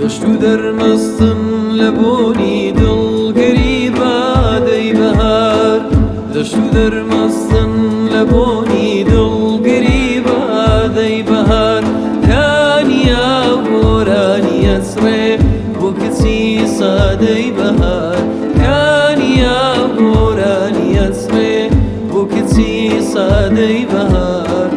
دەشت و دەرمەستن لە بۆنی دڵگەریبە دەی بەهار دەشت و دەرمەستن لە بۆنی دڵگەریبە دەی بەهار کانیا گۆرانی ئەسرێ بۆ کچی سادەی بەهار کانیا گۆرانی ئەسرێ بۆ کچی سادەی بەهار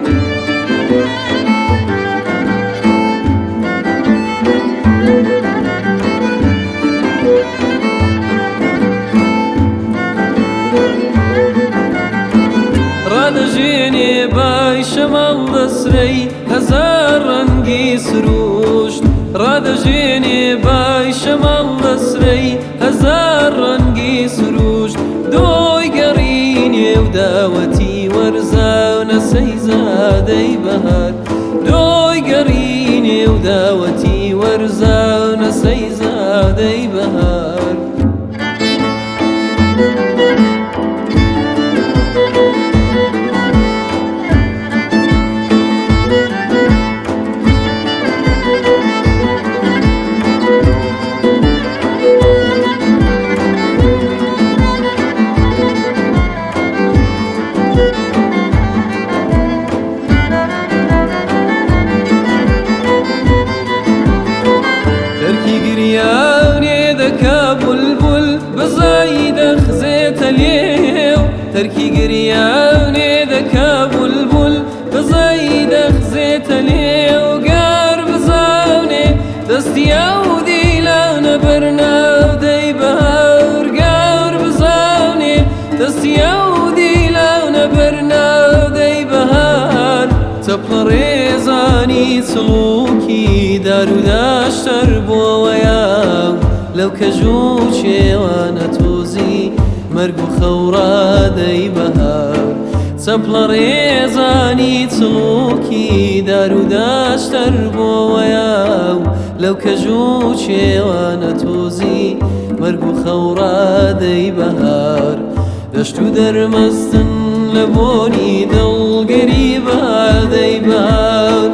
ڕادەژێنێ بای شەمەڵ دەسرەی هەزار ڕەنگی سروشت ڕادەژێنێ بای شەمەڵ دەسرەی هەزار ڕەنگی سروشت دۆی گەڕینێ و داوەتی وەرزا و نەسەی زادەی بەهار دۆی گەڕینێ و داوەتی وەرزا و نەسەی زادەی بەهار تەرکی گریانێ دەکا بولبول بەزایی دەخزێتە لێو تەرکی گریانێ دەکا بولبول بەزایی دەخزێتە لێو گار بزاونێ دەستیا و دیلانە بەرناو دەی بەهار گار بزاونێ دەستیا و دیلانە بەرناو دەی بەهار چەپڵە ڕێزانی سڵوکی داروداشتر بۆوەیە لەو کەژوو چێوانە تۆزی مەرگ و خەوڕا دەی بەهار چەپڵە ڕێزانی سڵوکی داروداشتر بۆوەیە لەو کەژوو چێوانە تۆزی مەرگ و خەوڕا دەی بەهار دەشت و دەرمەستن لە بۆنی دڵگەریبە دەی بەهار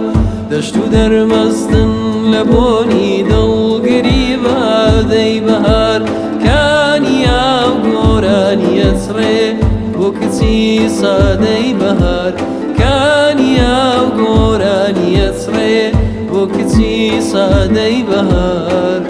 دەشت و دەرمەستن لە بۆنی دڵگەریبە دەی بەهار کانیا و گۆرانی ئەسرێ بۆ کچی سادەی بەهار کانیا و گۆرانی ئەسرێ بۆ کچی سادەی بەهار